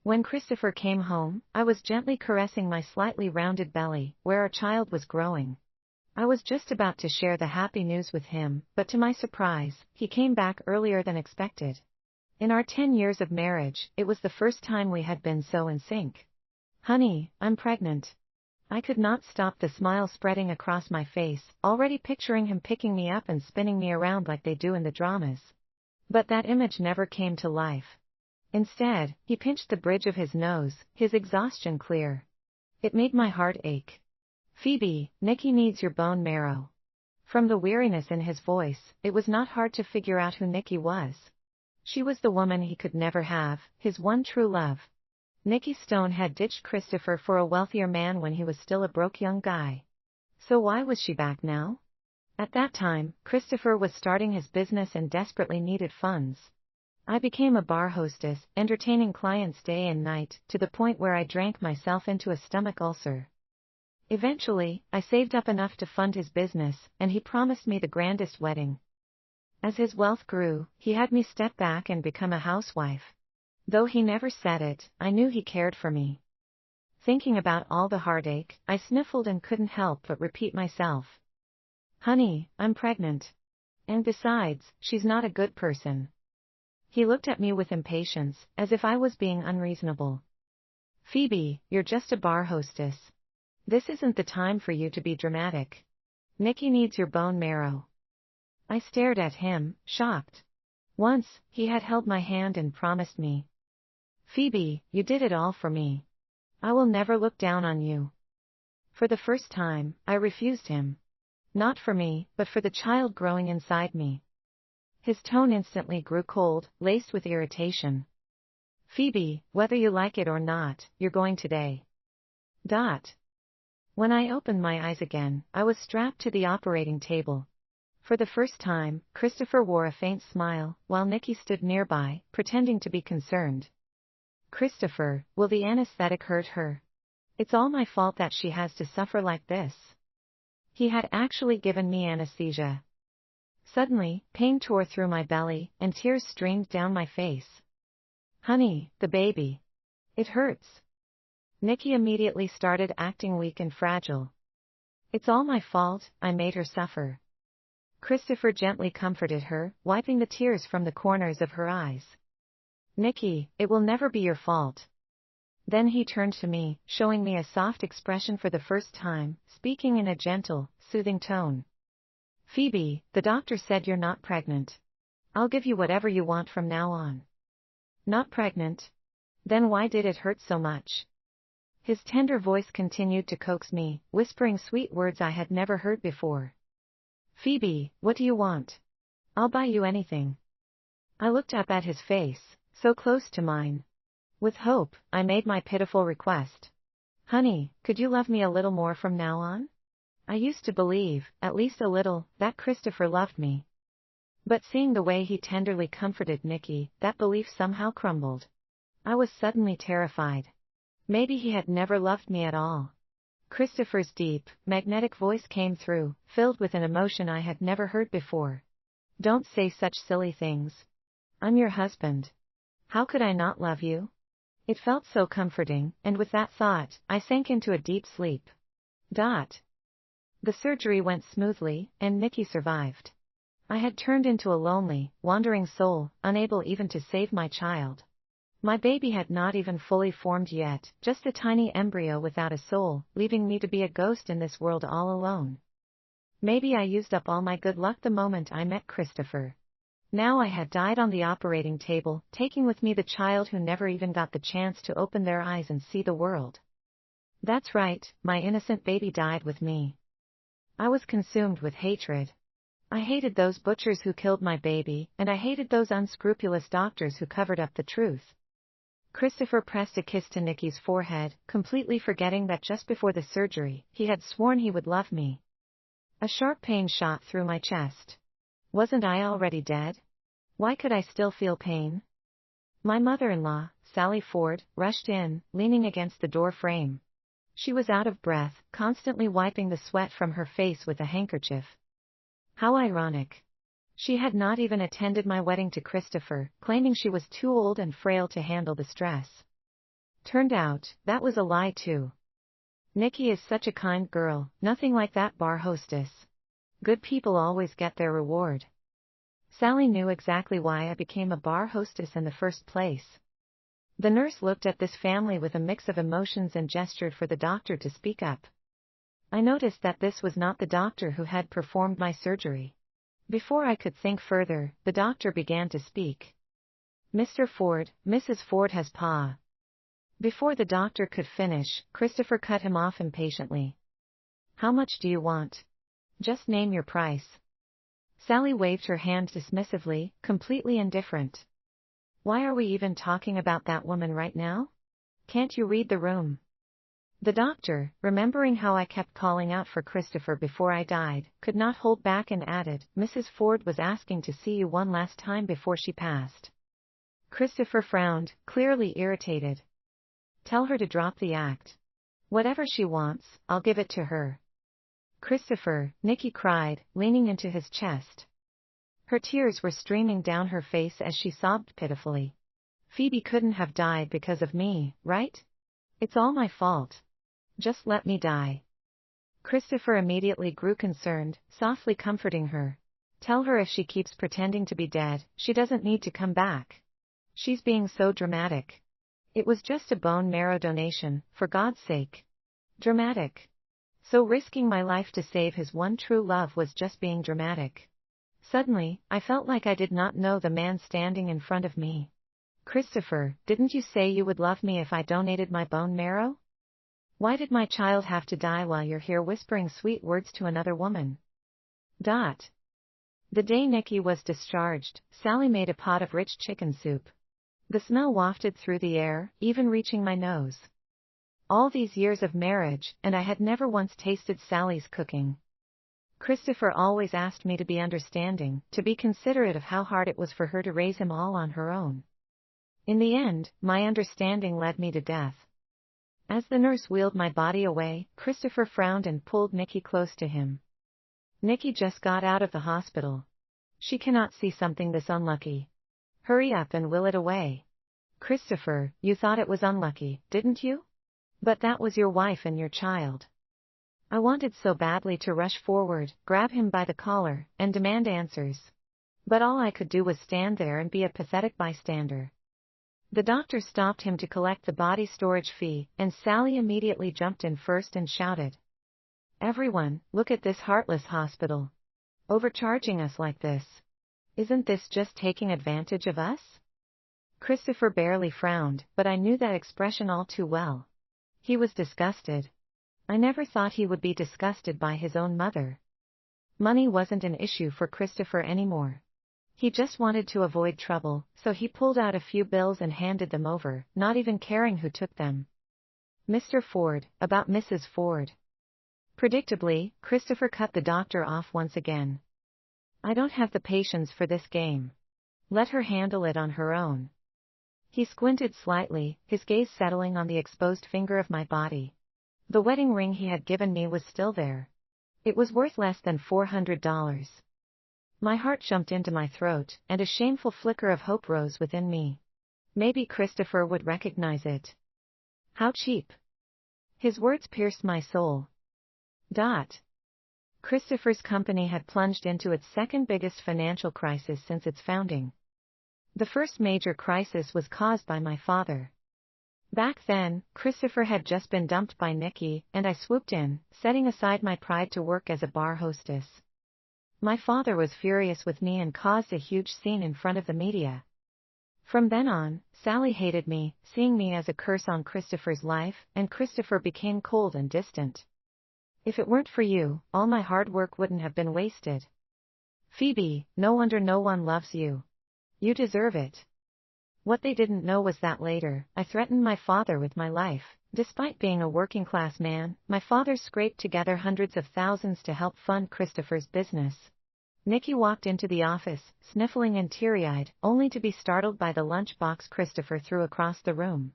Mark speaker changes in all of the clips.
Speaker 1: When Christopher came home, I was gently caressing my slightly rounded belly, where our child was growing. I was just about to share the happy news with him, but to my surprise, he came back earlier than expected. In our 10 years of marriage, it was the first time we had been so in sync. "Honey, I'm pregnant." I could not stop the smile spreading across my face, already picturing him picking me up and spinning me around like they do in the dramas. But that image never came to life. Instead, he pinched the bridge of his nose, his exhaustion clear. It made my heart ache. "Phoebe, Nicky needs your bone marrow." From the weariness in his voice, it was not hard to figure out who Nicky was. She was the woman he could never have, his one true love. Nicky Stone had ditched Christopher for a wealthier man when he was still a broke young guy. So why was she back now? At that time, Christopher was starting his business and desperately needed funds. I became a bar hostess, entertaining clients day and night, to the point where I drank myself into a stomach ulcer. Eventually, I saved up enough to fund his business, and he promised me the grandest wedding. As his wealth grew, he had me step back and become a housewife. Though he never said it, I knew he cared for me. Thinking about all the heartache, I sniffled and couldn't help but repeat myself. "Honey, I'm pregnant. And besides, she's not a good person." He looked at me with impatience, as if I was being unreasonable. "Phoebe, you're just a bar hostess. This isn't the time for you to be dramatic. Nicky needs your bone marrow." I stared at him, shocked. Once, he had held my hand and promised me. "Phoebe, you did it all for me. I will never look down on you." For the first time, I refused him. Not for me, but for the child growing inside me. His tone instantly grew cold, laced with irritation. "Phoebe, whether you like it or not, you're going today." When I opened my eyes again, I was strapped to the operating table. For the first time, Christopher wore a faint smile, while Nicky stood nearby, pretending to be concerned. "Christopher, will the anesthetic hurt her? It's all my fault that she has to suffer like this." He had actually given me anesthesia. Suddenly, pain tore through my belly, and tears streamed down my face. "Honey, the baby. It hurts." Nicky immediately started acting weak and fragile. "It's all my fault, I made her suffer." Christopher gently comforted her, wiping the tears from the corners of her eyes. "Nicky, it will never be your fault." Then he turned to me, showing me a soft expression for the first time, speaking in a gentle, soothing tone. "Phoebe, the doctor said you're not pregnant. I'll give you whatever you want from now on." "Not pregnant? Then why did it hurt so much?" His tender voice continued to coax me, whispering sweet words I had never heard before. "Phoebe, what do you want? I'll buy you anything." I looked up at his face, so close to mine. With hope, I made my pitiful request. "Honey, could you love me a little more from now on? I used to believe, at least a little, that Christopher loved me." But seeing the way he tenderly comforted Nicky, that belief somehow crumbled. I was suddenly terrified. Maybe he had never loved me at all. Christopher's deep, magnetic voice came through, filled with an emotion I had never heard before. "Don't say such silly things. I'm your husband. How could I not love you?" It felt so comforting, and with that thought, I sank into a deep sleep. The surgery went smoothly, and Nicky survived. I had turned into a lonely, wandering soul, unable even to save my child. My baby had not even fully formed yet, just a tiny embryo without a soul, leaving me to be a ghost in this world all alone. Maybe I used up all my good luck the moment I met Christopher. Now I had died on the operating table, taking with me the child who never even got the chance to open their eyes and see the world. That's right, my innocent baby died with me. I was consumed with hatred. I hated those butchers who killed my baby, and I hated those unscrupulous doctors who covered up the truth. Christopher pressed a kiss to Nicky's forehead, completely forgetting that just before the surgery, he had sworn he would love me. A sharp pain shot through my chest. Wasn't I already dead? Why could I still feel pain? My mother-in-law, Sally Ford, rushed in, leaning against the door frame. She was out of breath, constantly wiping the sweat from her face with a handkerchief. How ironic. She had not even attended my wedding to Christopher, claiming she was too old and frail to handle the stress. Turned out, that was a lie too. Nikki is such a kind girl, nothing like that bar hostess. Good people always get their reward. Sally knew exactly why I became a bar hostess in the first place. The nurse looked at this family with a mix of emotions and gestured for the doctor to speak up. I noticed that this was not the doctor who had performed my surgery. Before I could think further, the doctor began to speak. Mr. Ford, Mrs. Ford has pa. Before the doctor could finish, Christopher cut him off impatiently. How much do you want? Just name your price. Sally waved her hand dismissively, completely indifferent. Why are we even talking about that woman right now? Can't you read the room? The doctor, remembering how I kept calling out for Christopher before I died, could not hold back and added, Mrs. Ford was asking to see you one last time before she passed. Christopher frowned, clearly irritated. Tell her to drop the act. Whatever she wants, I'll give it to her. Christopher, Nikki cried, leaning into his chest. Her tears were streaming down her face as she sobbed pitifully. Phoebe couldn't have died because of me, right? It's all my fault. Just let me die. Christopher immediately grew concerned, softly comforting her. Tell her if she keeps pretending to be dead, she doesn't need to come back. She's being so dramatic. It was just a bone marrow donation, for God's sake. Dramatic. So risking my life to save his one true love was just being dramatic. Suddenly, I felt like I did not know the man standing in front of me. Christopher, didn't you say you would love me if I donated my bone marrow? Why did my child have to die while you're here whispering sweet words to another woman? The day Nikki was discharged, Sally made a pot of rich chicken soup. The smell wafted through the air, even reaching my nose. All these years of marriage, and I had never once tasted Sally's cooking. Christopher always asked me to be understanding, to be considerate of how hard it was for her to raise him all on her own. In the end, my understanding led me to death. As the nurse wheeled my body away, Christopher frowned and pulled Nikki close to him. Nikki just got out of the hospital. She cannot see something this unlucky. Hurry up and will it away. Christopher, you thought it was unlucky, didn't you? But that was your wife and your child. I wanted so badly to rush forward, grab him by the collar, and demand answers. But all I could do was stand there and be a pathetic bystander. The doctor stopped him to collect the body storage fee, and Sally immediately jumped in first and shouted. Everyone, look at this heartless hospital. Overcharging us like this. Isn't this just taking advantage of us? Christopher barely frowned, but I knew that expression all too well. He was disgusted. I never thought he would be disgusted by his own mother. Money wasn't an issue for Christopher anymore. He just wanted to avoid trouble, so he pulled out a few bills and handed them over, not even caring who took them. Mr. Ford, about Mrs. Ford. Predictably, Christopher cut the doctor off once again. I don't have the patience for this game. Let her handle it on her own. He squinted slightly, his gaze settling on the exposed finger of my body. The wedding ring he had given me was still there. It was worth less than $400. My heart jumped into my throat, and a shameful flicker of hope rose within me. Maybe Christopher would recognize it. How cheap. His words pierced my soul. Christopher's company had plunged into its second biggest financial crisis since its founding. The first major crisis was caused by my father. Back then, Christopher had just been dumped by Nikki, and I swooped in, setting aside my pride to work as a bar hostess. My father was furious with me and caused a huge scene in front of the media. From then on, Sally hated me, seeing me as a curse on Christopher's life, and Christopher became cold and distant. If it weren't for you, all my hard work wouldn't have been wasted. Phoebe, no wonder no one loves you. You deserve it. What they didn't know was that later, I threatened my father with my life. Despite being a working-class man, my father scraped together hundreds of thousands to help fund Christopher's business. Nikki walked into the office, sniffling and teary-eyed, only to be startled by the lunchbox Christopher threw across the room.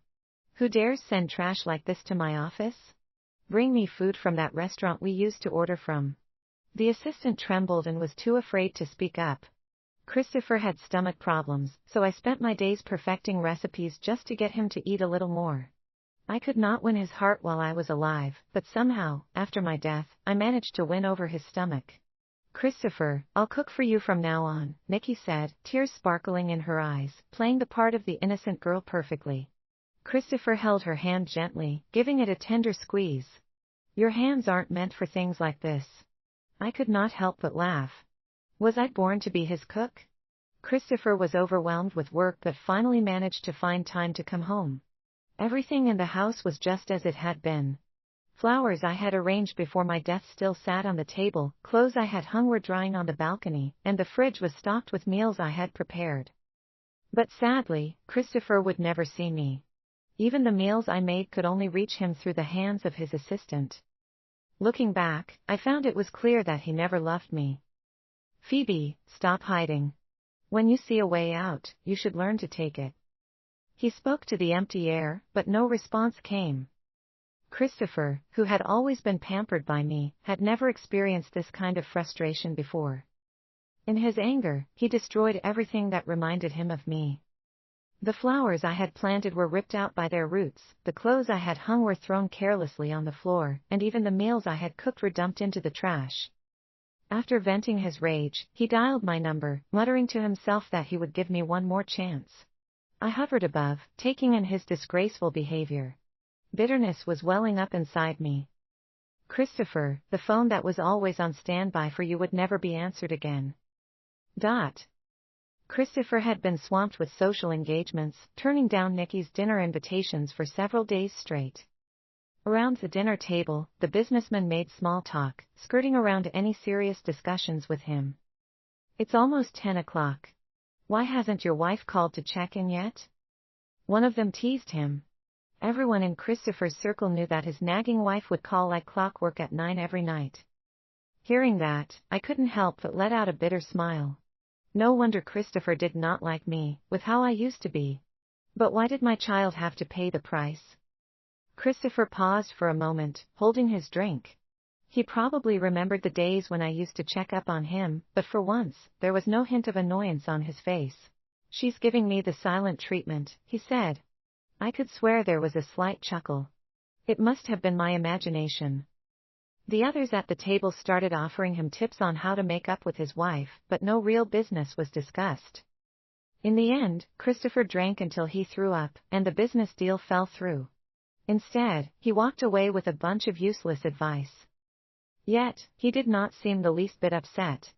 Speaker 1: Who dares send trash like this to my office? Bring me food from that restaurant we used to order from. The assistant trembled and was too afraid to speak up. Christopher had stomach problems, so I spent my days perfecting recipes just to get him to eat a little more. I could not win his heart while I was alive, but somehow, after my death, I managed to win over his stomach. Christopher, I'll cook for you from now on, Nikki said, tears sparkling in her eyes, playing the part of the innocent girl perfectly. Christopher held her hand gently, giving it a tender squeeze. Your hands aren't meant for things like this. I could not help but laugh. Was I born to be his cook? Christopher was overwhelmed with work but finally managed to find time to come home. Everything in the house was just as it had been. Flowers I had arranged before my death still sat on the table, clothes I had hung were drying on the balcony, and the fridge was stocked with meals I had prepared. But sadly, Christopher would never see me. Even the meals I made could only reach him through the hands of his assistant. Looking back, I found it was clear that he never loved me. Phoebe, stop hiding. When you see a way out, you should learn to take it. He spoke to the empty air, but no response came. Christopher, who had always been pampered by me, had never experienced this kind of frustration before. In his anger, he destroyed everything that reminded him of me. The flowers I had planted were ripped out by their roots, the clothes I had hung were thrown carelessly on the floor, and even the meals I had cooked were dumped into the trash. After venting his rage, he dialed my number, muttering to himself that he would give me one more chance. I hovered above, taking in his disgraceful behavior. Bitterness was welling up inside me. Christopher, the phone that was always on standby for you would never be answered again. Christopher had been swamped with social engagements, turning down Nikki's dinner invitations for several days straight. Around the dinner table, the businessman made small talk, skirting around any serious discussions with him. It's almost 10 o'clock. Why hasn't your wife called to check in yet? One of them teased him. Everyone in Christopher's circle knew that his nagging wife would call like clockwork at 9 every night. Hearing that, I couldn't help but let out a bitter smile. No wonder Christopher did not like me, with how I used to be. But why did my child have to pay the price? Christopher paused for a moment, holding his drink. He probably remembered the days when I used to check up on him, but for once, there was no hint of annoyance on his face. She's giving me the silent treatment, he said. I could swear there was a slight chuckle. It must have been my imagination. The others at the table started offering him tips on how to make up with his wife, but no real business was discussed. In the end, Christopher drank until he threw up, and the business deal fell through. Instead, he walked away with a bunch of useless advice. Yet, he did not seem the least bit upset.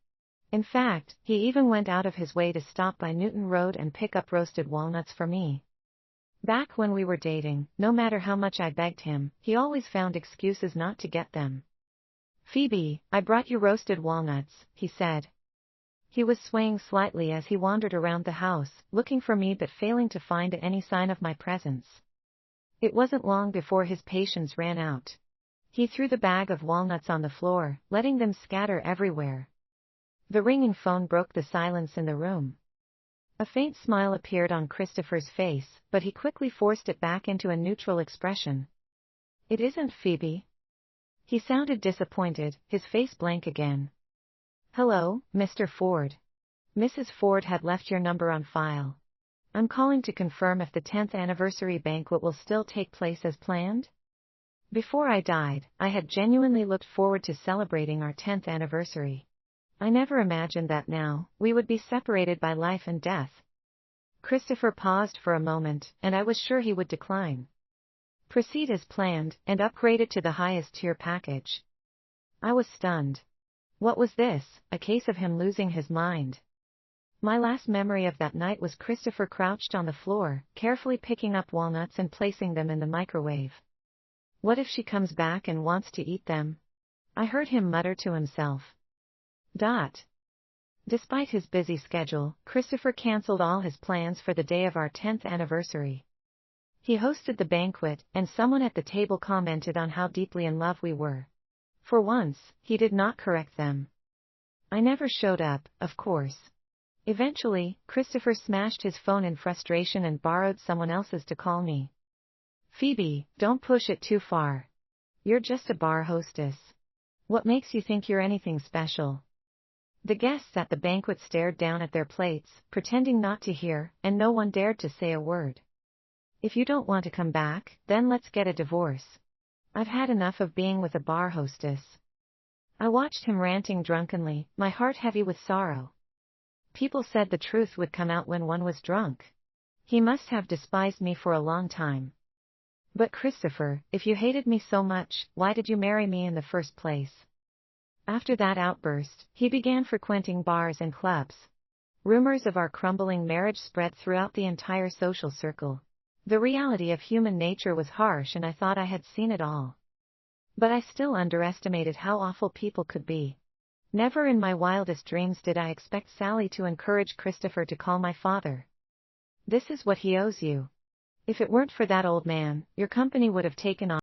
Speaker 1: In fact, he even went out of his way to stop by Newton Road and pick up roasted walnuts for me. Back when we were dating, no matter how much I begged him, he always found excuses not to get them. Phoebe, I brought you roasted walnuts, he said. He was swaying slightly as he wandered around the house, looking for me but failing to find any sign of my presence. It wasn't long before his patience ran out. He threw the bag of walnuts on the floor, letting them scatter everywhere. The ringing phone broke the silence in the room. A faint smile appeared on Christopher's face, but he quickly forced it back into a neutral expression. It isn't Phoebe. He sounded disappointed, his face blank again. Hello, Mr. Ford. Mrs. Ford had left your number on file. I'm calling to confirm if the 10th anniversary banquet will still take place as planned. Before I died, I had genuinely looked forward to celebrating our 10th anniversary. I never imagined that now, we would be separated by life and death. Christopher paused for a moment, and I was sure he would decline. Proceed as planned, and upgrade it to the highest tier package. I was stunned. What was this, a case of him losing his mind? My last memory of that night was Christopher crouched on the floor, carefully picking up walnuts and placing them in the microwave. What if she comes back and wants to eat them? I heard him mutter to himself. Despite his busy schedule, Christopher canceled all his plans for the day of our 10th anniversary. He hosted the banquet, and someone at the table commented on how deeply in love we were. For once, he did not correct them. I never showed up, of course. Eventually, Christopher smashed his phone in frustration and borrowed someone else's to call me. Phoebe, don't push it too far. You're just a bar hostess. What makes you think you're anything special? The guests at the banquet stared down at their plates, pretending not to hear, and no one dared to say a word. If you don't want to come back, then let's get a divorce. I've had enough of being with a bar hostess. I watched him ranting drunkenly, my heart heavy with sorrow. People said the truth would come out when one was drunk. He must have despised me for a long time. But Christopher, if you hated me so much, why did you marry me in the first place? After that outburst, he began frequenting bars and clubs. Rumors of our crumbling marriage spread throughout the entire social circle. The reality of human nature was harsh and I thought I had seen it all. But I still underestimated how awful people could be. Never in my wildest dreams did I expect Sally to encourage Christopher to call my father. This is what he owes you. If it weren't for that old man, your company would have taken off.